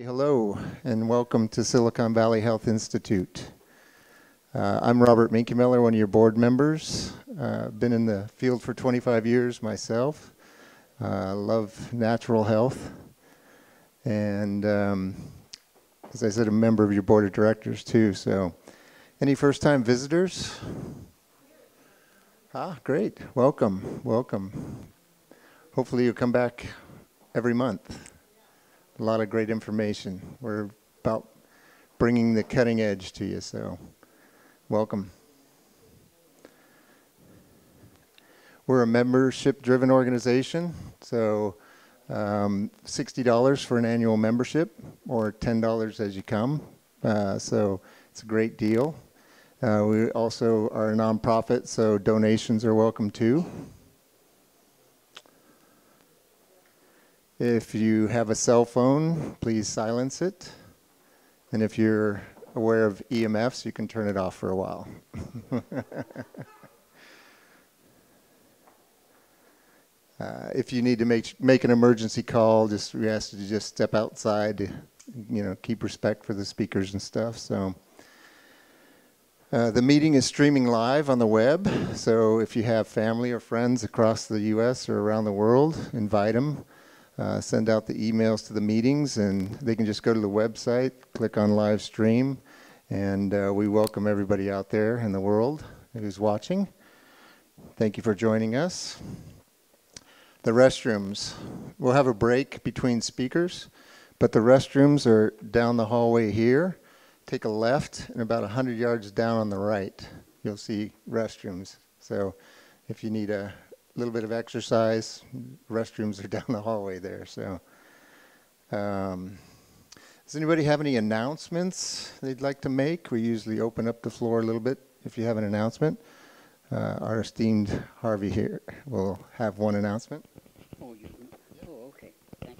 Hello, and welcome to Silicon Valley Health Institute. I'm Robert Minke-Miller, one of your board members. Been in the field for 25 years myself. Love natural health. And as I said, a member of your board of directors too. So, any first-time visitors? Great. Welcome, welcome. Hopefully you'll come back every month. A lot of great information. We're about bringing the cutting edge to you, so welcome. We're a membership-driven organization, so $60 for an annual membership or $10 as you come. So it's a great deal. We also are a nonprofit, so donations are welcome too. If you have a cell phone, please silence it. And if you're aware of EMFs, you can turn it off for a while. If you need to make an emergency call, we ask you to just step outside to, keep respect for the speakers and stuff. So the meeting is streaming live on the web. So if you have family or friends across the U.S. or around the world, invite them. Send out the emails to the meetings, and they can just go to the website, click on live stream, and we welcome everybody out there in the world who's watching. Thank you for joining us. The restrooms. We'll have a break between speakers, but the restrooms are down the hallway here. Take a left, and about 100 yards down on the right, you'll see restrooms. So if you need a little bit of exercise, restrooms are down the hallway there. So does anybody have any announcements they'd like to make? We usually open up the floor a little bit if you have an announcement. Our esteemed Harvey here will have one announcement. Okay. Thank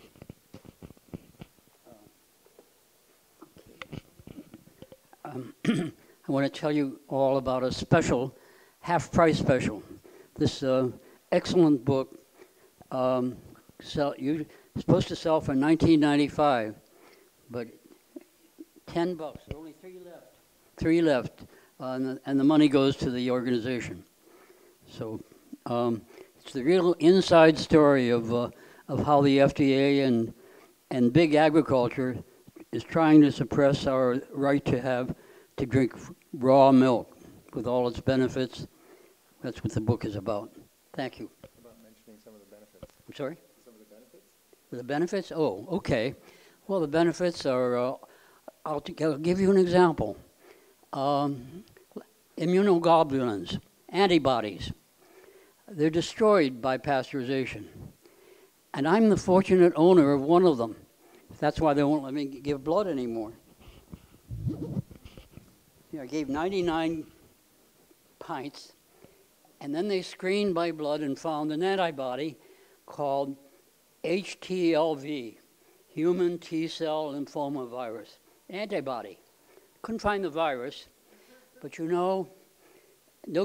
you. I want to tell you all about a special, half-price special. This excellent book, you're supposed to sell for $19.95, but $10. There are only three left, and the money goes to the organization. So it's the real inside story of how the FDA and big agriculture is trying to suppress our right to drink raw milk with all its benefits. That's what the book is about. Thank you. About mentioning some of the benefits. I'm sorry? Some of the benefits? The benefits? Oh, okay. Well, the benefits are, I'll give you an example. Immunoglobulins, antibodies, they're destroyed by pasteurization. And I'm the fortunate owner of one of them. That's why they won't let me give blood anymore. I gave 99 pints. And then they screened my blood and found an antibody called HTLV, human T-cell lymphoma virus. Antibody. Couldn't find the virus, but no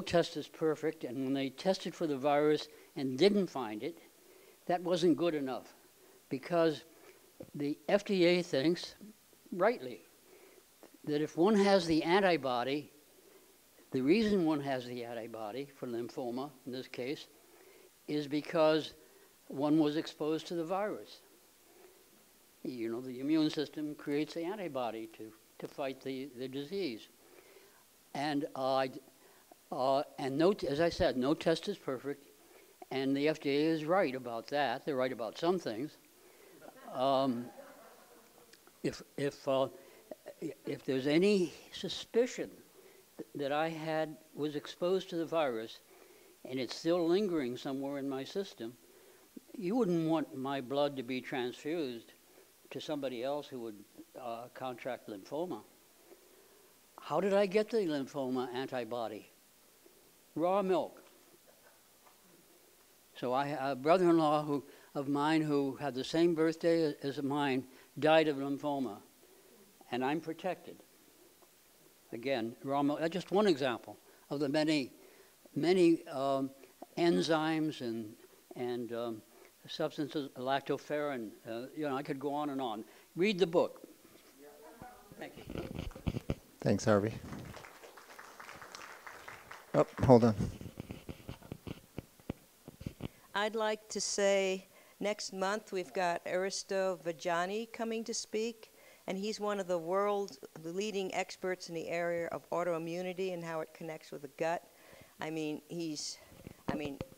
test is perfect, and when they tested for the virus and didn't find it, that wasn't good enough, because the FDA thinks, rightly, that if one has the antibody, the reason one has the antibody for lymphoma, in this case, is because one was exposed to the virus. The immune system creates the antibody to fight the disease. And as I said, no test is perfect, and the FDA is right about that. They're right about some things. If there's any suspicion that I was exposed to the virus and it's still lingering somewhere in my system, you wouldn't want my blood to be transfused to somebody else who would contract lymphoma. How did I get the lymphoma antibody? Raw milk. So a brother-in-law of mine who had the same birthday as mine died of lymphoma, and I'm protected. Again, raw milk, just one example of the many enzymes and substances, lactoferrin. I could go on and on. Read the book. Thank you. Thanks, Harvey. Oh, hold on. I'd like to say next month we've got Aristo Vajani coming to speak, and he's one of the world's leading experts in the area of autoimmunity and how it connects with the gut.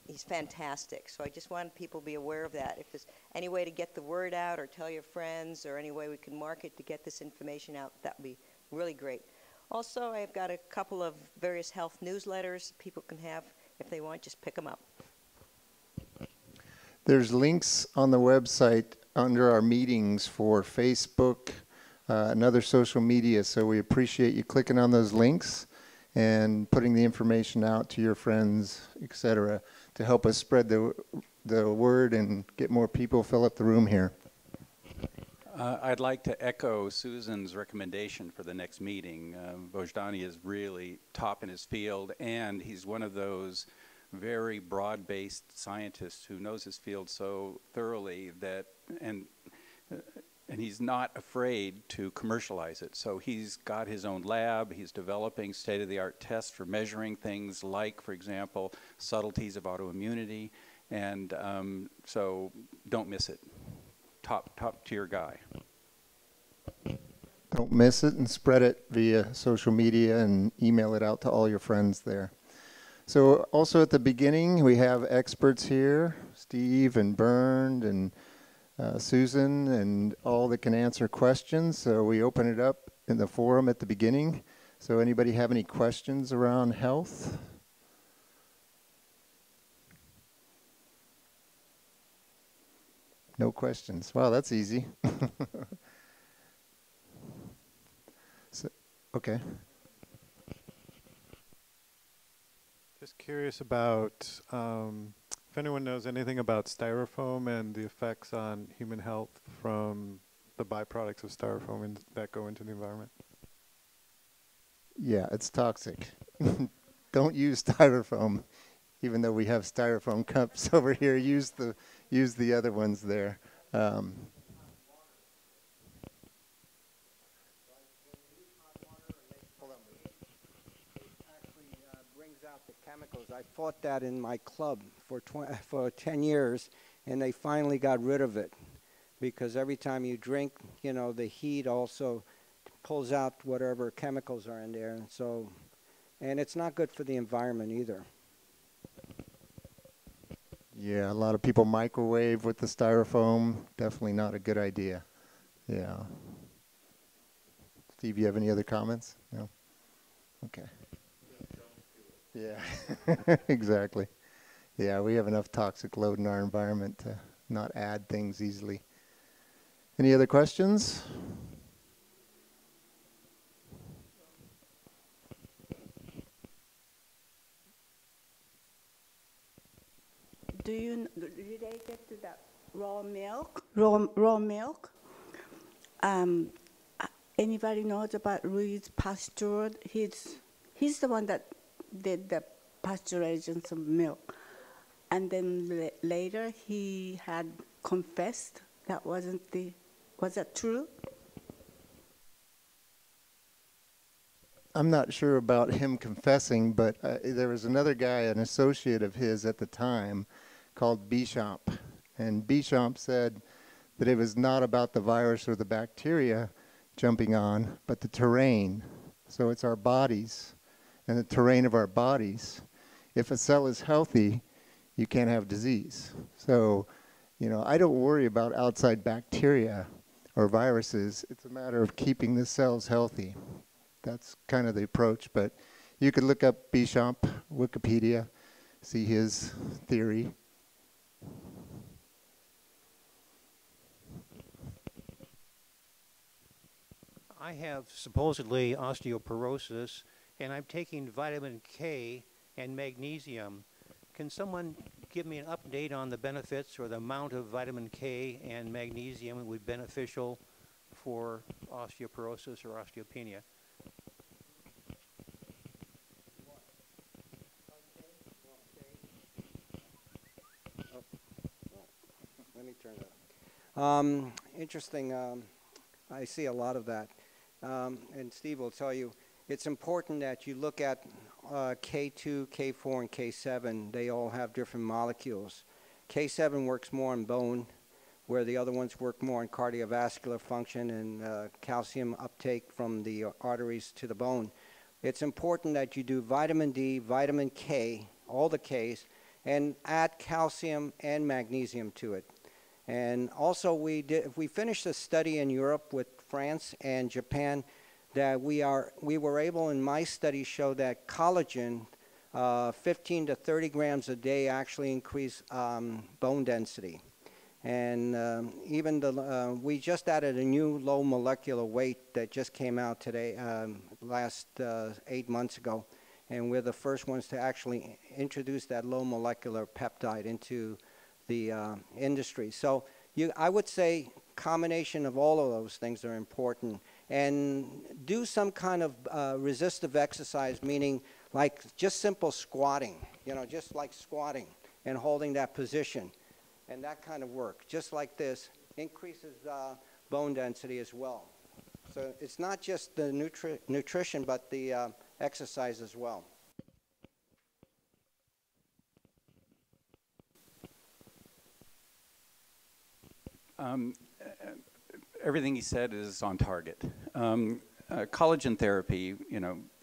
He's fantastic. So I just want people to be aware of that. If there's any way to get the word out or tell your friends or any way we can market to get this information out, that would be really great. Also, I've got a couple of various health newsletters people can have. If they want, just pick them up. There's links on the website under our meetings for Facebook and other social media, so we appreciate you clicking on those links and putting the information out to your friends, etc., to help us spread the word and get more people fill up the room here. I'd like to echo Susan's recommendation for the next meeting. Vojdani is really top in his field, and he's one of those very broad-based scientists who knows his field so thoroughly that, and he's not afraid to commercialize it. So he's got his own lab. He's developing state-of-the-art tests for measuring things like, for example, subtleties of autoimmunity. And so don't miss it. Top tier guy. Don't miss it, and spread it via social media and email it out to all your friends there. So also at the beginning, we have experts here, Steve and Bernd and Susan, and all that can answer questions. So we open it up in the forum at the beginning. So anybody have any questions around health? No questions. Wow, that's easy. Okay. Just curious about if anyone knows anything about styrofoam and the effects on human health from the byproducts of styrofoam that go into the environment. Yeah, it's toxic. Don't use styrofoam. Even though we have styrofoam cups over here, use the other ones there. Out the chemicals. I fought that in my club for 10 years, and they finally got rid of it because every time you drink, the heat also pulls out whatever chemicals are in there. And it's not good for the environment either. Yeah, a lot of people microwave with the styrofoam. Definitely not a good idea. Yeah. Steve, you have any other comments? No? Okay. Yeah, exactly. Yeah, we have enough toxic load in our environment to not add things easily. Any other questions? Do you related to that raw milk? Raw milk. Anybody knows about Louis Pasteur? He's the one that did the pasteurization of milk, and then later he had confessed that wasn't the. Was that true? I'm not sure about him confessing, but there was another guy, an associate of his at the time, called Bichamp, and Bichamp said that it was not about the virus or the bacteria jumping on, but the terrain. So it's our bodies and the terrain of our bodies. If a cell is healthy, you can't have disease. So, I don't worry about outside bacteria or viruses. It's a matter of keeping the cells healthy. That's kind of the approach, but you could look up Bichamp, Wikipedia, see his theory. I have supposedly osteoporosis, and I'm taking vitamin K and magnesium. Can someone give me an update on the benefits or the amount of vitamin K and magnesium that would be beneficial for osteoporosis or osteopenia? let me turn it up. Interesting. I see a lot of that. And Steve will tell you, it's important that you look at K2, K4, and K7. They all have different molecules. K7 works more on bone, where the other ones work more on cardiovascular function and calcium uptake from the arteries to the bone. It's important that you do vitamin D, vitamin K, all the Ks, and add calcium and magnesium to it. And also we finished a study in Europe with France and Japan that we were able in my study show that collagen 15 to 30 grams a day actually increase bone density. And even we just added a new low molecular weight that just came out today, last 8 months ago. And we're the first ones to actually introduce that low molecular peptide into the industry. So I would say combination of all of those things are important. And do some kind of resistive exercise, meaning like just simple squatting, just like squatting and holding that position. And that kind of work, just like this, increases bone density as well. So it's not just the nutrition, but the exercise as well. Everything he said is on target. Collagen therapy,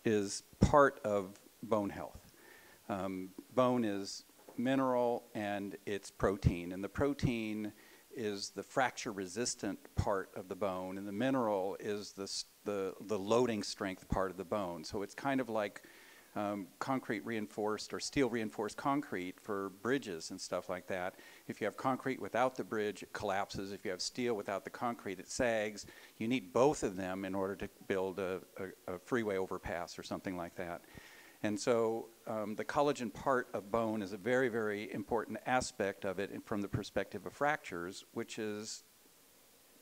is part of bone health. Bone is mineral and it's protein, and the protein is the fracture resistant part of the bone, and the mineral is the loading strength part of the bone. So it's kind of like concrete reinforced or steel reinforced concrete for bridges and stuff like that. If you have concrete without the bridge, it collapses. If you have steel without the concrete, it sags. You need both of them in order to build a freeway overpass or something like that. And so the collagen part of bone is a very, very important aspect of it from the perspective of fractures, which is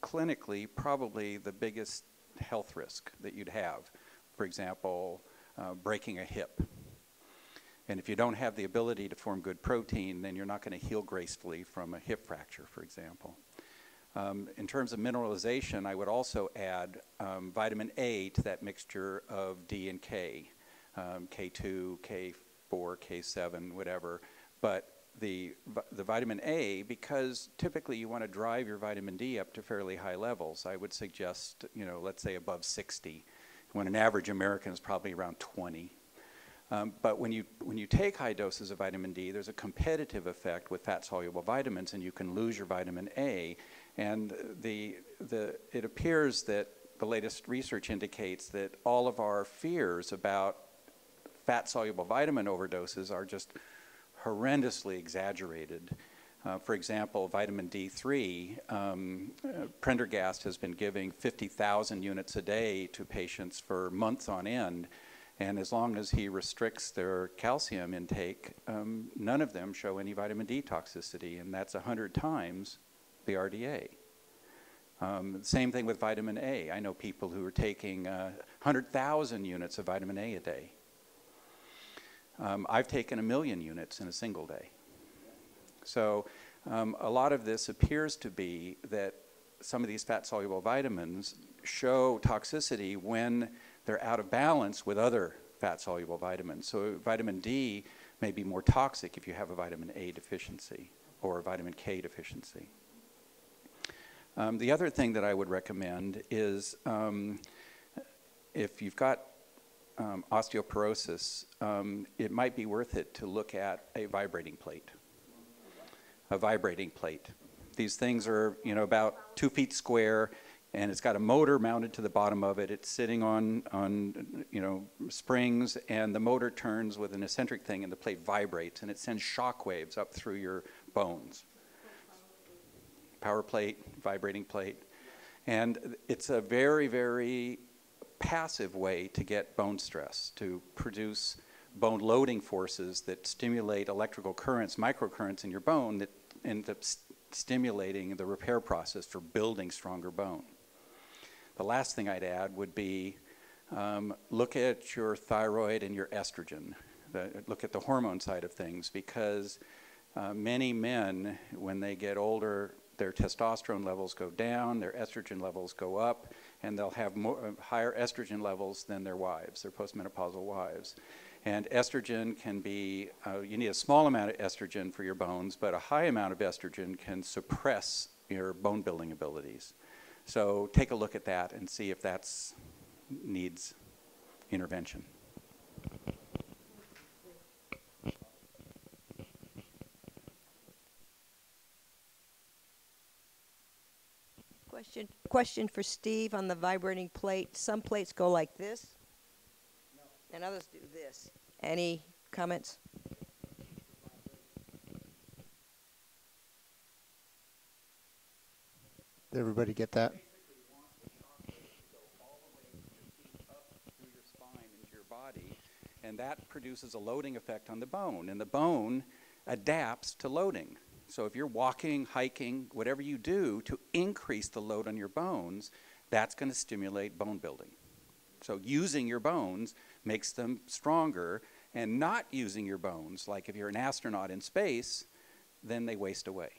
clinically probably the biggest health risk that you'd have. For example, breaking a hip. And if you don't have the ability to form good protein, then you're not going to heal gracefully from a hip fracture, for example. In terms of mineralization, I would also add vitamin A to that mixture of D and K. K2, K4, K7, whatever. But the vitamin A, because typically you want to drive your vitamin D up to fairly high levels, I would suggest, let's say above 60, when an average American is probably around 20. But when you take high doses of vitamin D, there's a competitive effect with fat-soluble vitamins, and you can lose your vitamin A. And it appears that the latest research indicates that all of our fears about fat-soluble vitamin overdoses are just horrendously exaggerated. For example, vitamin D3, Prendergast has been giving 50,000 units a day to patients for months on end, and as long as he restricts their calcium intake, none of them show any vitamin D toxicity, and that's 100 times the RDA. Same thing with vitamin A. I know people who are taking 100,000 units of vitamin A a day. I've taken 1 million units in a single day. So a lot of this appears to be that some of these fat-soluble vitamins show toxicity when they're out of balance with other fat-soluble vitamins. So vitamin D may be more toxic if you have a vitamin A deficiency or a vitamin K deficiency. The other thing that I would recommend is if you've got osteoporosis, it might be worth it to look at a vibrating plate. A vibrating plate. These things are, about 2 feet square, and it's got a motor mounted to the bottom of it. It's sitting on springs, and the motor turns with an eccentric thing, and the plate vibrates, and it sends shock waves up through your bones. Power plate, vibrating plate. And it's a very, very passive way to get bone stress, to produce bone loading forces that stimulate electrical currents, microcurrents in your bone that end up stimulating the repair process for building stronger bone. The last thing I'd add would be look at your thyroid and your estrogen. Look at the hormone side of things, because many men, when they get older, their testosterone levels go down, their estrogen levels go up, and they'll have higher estrogen levels than their wives, their postmenopausal wives. And estrogen can be, you need a small amount of estrogen for your bones, but a high amount of estrogen can suppress your bone building abilities. So take a look at that and see if that needs intervention. Question for Steve on the vibrating plate. Some plates go like this, and others do this. Any comments? Did everybody get that? Body, and that produces a loading effect on the bone, and the bone adapts to loading. So if you're walking, hiking, whatever you do to increase the load on your bones, that's going to stimulate bone building. So using your bones makes them stronger, and not using your bones, like if you're an astronaut in space, then they waste away.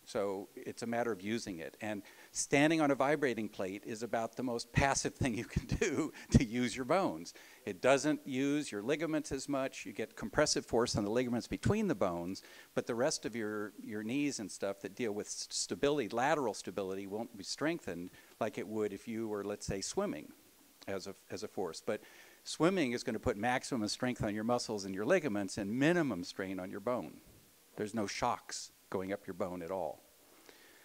So it's a matter of using it. And standing on a vibrating plate is about the most passive thing you can do to use your bones. It doesn't use your ligaments as much. You get compressive force on the ligaments between the bones, but the rest of your knees and stuff that deal with stability, lateral stability, won't be strengthened like it would if you were, let's say, swimming as a force. But swimming is going to put maximum strength on your muscles and your ligaments and minimum strain on your bone. There's no shocks going up your bone at all.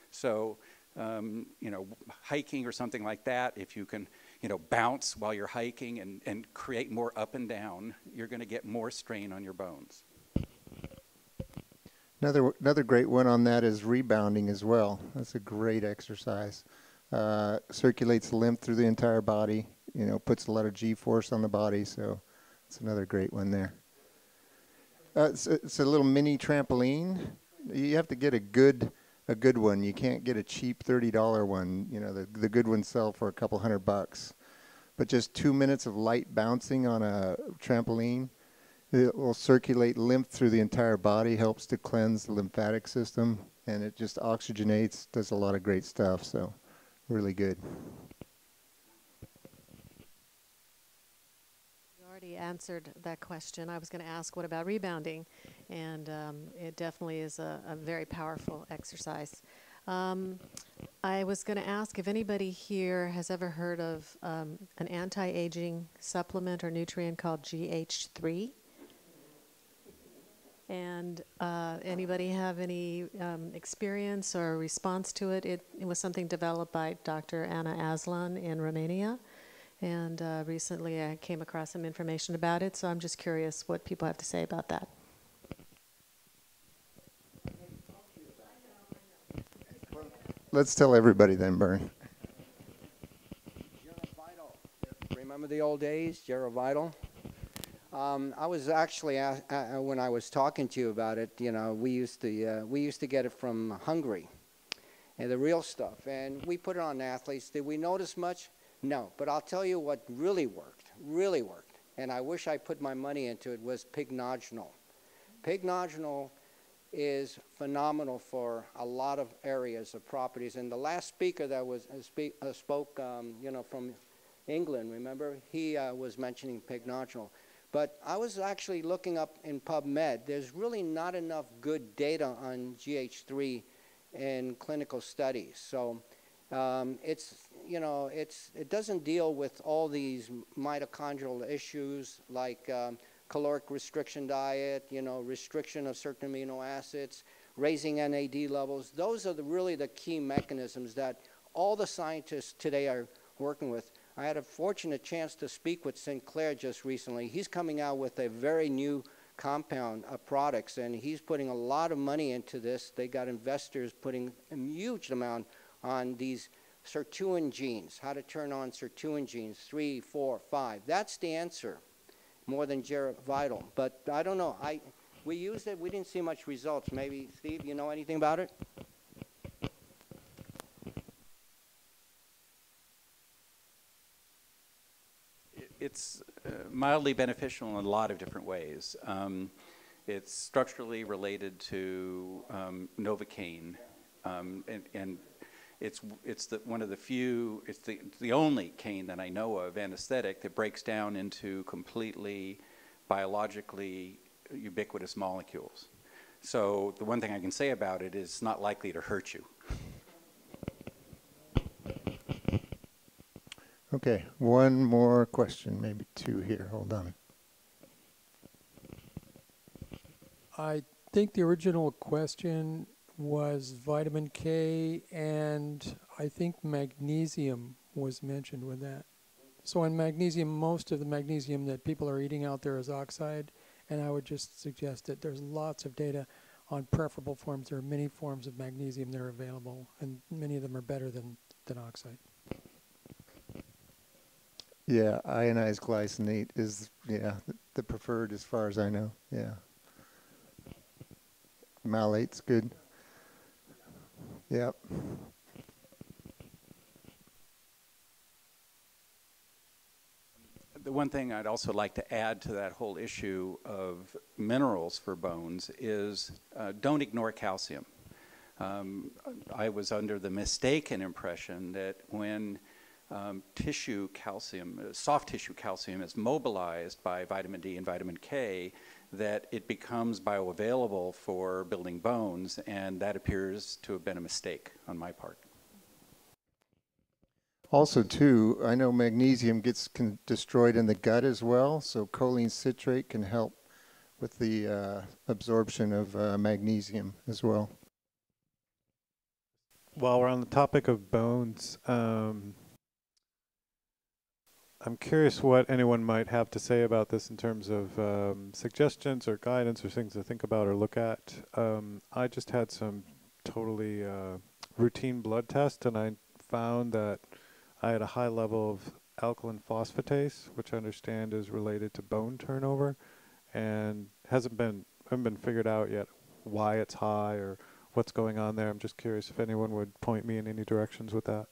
So, you know, hiking or something like that, if you can, you know, bounce while you're hiking and create more up and down, you're going to get more strain on your bones. Another great one on that is rebounding as well. That's a great exercise. Circulates lymph through the entire body, you know, puts a lot of G-force on the body, so it's another great one there. It's a little mini trampoline. You have to get a good one. You can't get a cheap $30 one. You know, the good ones sell for a couple $100. But just 2 minutes of light bouncing on a trampoline, it will circulate lymph through the entire body, helps to cleanse the lymphatic system, and it just oxygenates, does a lot of great stuff, so really good. Already answered that question. I was going to ask, what about rebounding? And it definitely is a very powerful exercise. I was going to ask if anybody here has ever heard of an anti-aging supplement or nutrient called GH3. And anybody have any experience or response to it? It was something developed by Dr. Anna Aslan in Romania. And recently I came across some information about it, so I'm just curious what people have to say about that. Let's tell everybody then, Bern. Remember the old days, Vital? I was actually, when I was talking to you about it, you know, we used to get it from Hungary, and the real stuff, and we put it on athletes. Did we notice much? No, but I'll tell you what really worked, and I wish I put my money into it, was Pignogenol. Pignogenol is phenomenal for a lot of areas of properties, and the last speaker that was spoke, you know, from England, remember, he was mentioning Pignogenol. But I was actually looking up in PubMed. There's really not enough good data on GH3 in clinical studies. So it's, you know, it doesn't deal with all these mitochondrial issues like caloric restriction diet, you know, restriction of certain amino acids, raising NAD levels. Those are really the key mechanisms that all the scientists today are working with. I had a fortunate chance to speak with Sinclair just recently. He's coming out with a very new compound of products, and he's putting a lot of money into this. They got investors putting a huge amount on these sirtuin genes, how to turn on sirtuin genes, 3, 4, 5. That's the answer, more than Vital. But I don't know. We used it. We didn't see much results. Maybe, Steve, you know anything about it? It's mildly beneficial in a lot of different ways. It's structurally related to Novocaine, And it's one of the few, it's the only cane that I know of, anesthetic, that breaks down into completely biologically ubiquitous molecules. So the one thing I can say about it is it's not likely to hurt you. Okay, one more question, maybe two here. Hold on. I think the original question was vitamin K, and I think magnesium was mentioned with that. So in magnesium, most of the magnesium that people are eating out there is oxide, and I would just suggest that there's lots of data on preferable forms. There are many forms of magnesium that are available, and many of them are better than oxide. Yeah, ionized glycinate is, the preferred as far as I know, yeah. Malate's good. Yep. The one thing I'd also like to add to that whole issue of minerals for bones is don't ignore calcium. I was under the mistaken impression that when tissue calcium, soft tissue calcium is mobilized by vitamin D and vitamin K, that it becomes bioavailable for building bones, and that appears to have been a mistake on my part. Also, too, I know magnesium gets destroyed in the gut as well, so choline citrate can help with the absorption of magnesium as well. While we're on the topic of bones, I'm curious what anyone might have to say about this in terms of suggestions or guidance or things to think about or look at. I just had some totally routine blood test, and I found that I had a high level of alkaline phosphatase, which I understand is related to bone turnover, and haven't been figured out yet why it's high or what's going on there. I'm just curious if anyone would point me in any directions with that.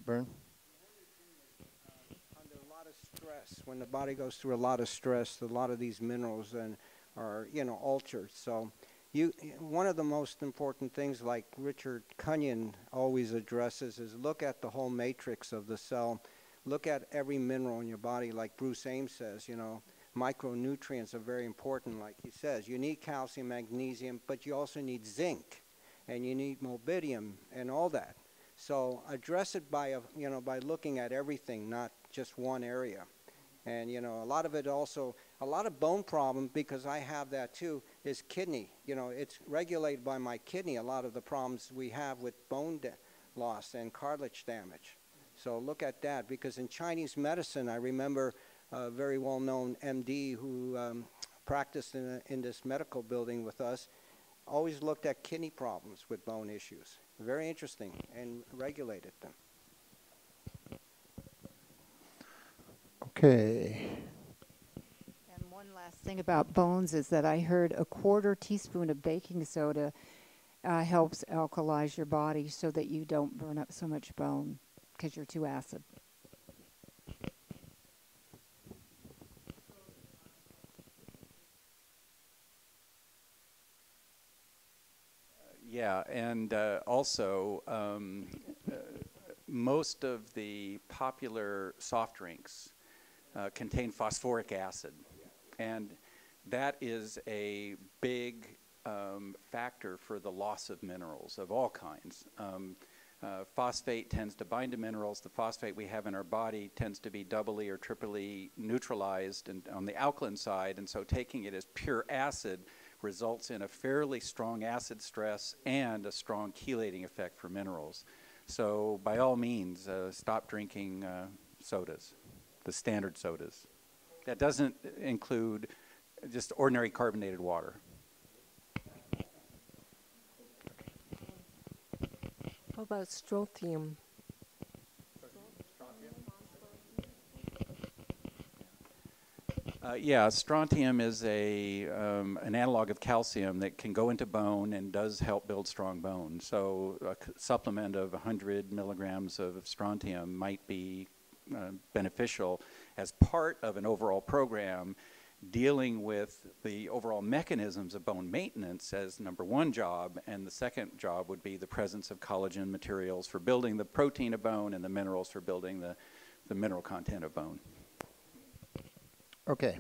Burn? Under a lot of stress, when the body goes through a lot of stress, a lot of these minerals then are, altered. So one of the most important things, like Richard Cunyon always addresses, is look at the whole matrix of the cell. Look at every mineral in your body, like Bruce Ames says, micronutrients are very important, like he says. You need calcium, magnesium, but you also need zinc, and you need molybdenum and all that. So address it by looking at everything, not just one area. And, a lot of it also, a lot of bone problem, because I have that too, is kidney. It's regulated by my kidney, a lot of the problems we have with bone loss and cartilage damage. So look at that, because in Chinese medicine, I remember a very well-known MD who practiced in this medical building with us, always looked at kidney problems with bone issues. Very interesting, and regulated them. Okay. And one last thing about bones is that I heard a 1/4 teaspoon of baking soda helps alkalize your body so that you don't burn up so much bone because you're too acid. Yeah, and also most of the popular soft drinks contain phosphoric acid, and that is a big factor for the loss of minerals of all kinds. Phosphate tends to bind to minerals. The phosphate we have in our body tends to be doubly or triply neutralized on the alkaline side, and so taking it as pure acid results in a fairly strong acid stress and a strong chelating effect for minerals. So by all means, stop drinking sodas, the standard sodas. That doesn't include just ordinary carbonated water. How about strontium? Yeah, strontium is an analog of calcium that can go into bone and does help build strong bone. So a supplement of 100 milligrams of strontium might be beneficial. as part of an overall program dealing with the overall mechanisms of bone maintenance as number one job, and the second job would be the presence of collagen materials for building the protein of bone and the minerals for building the mineral content of bone. Okay.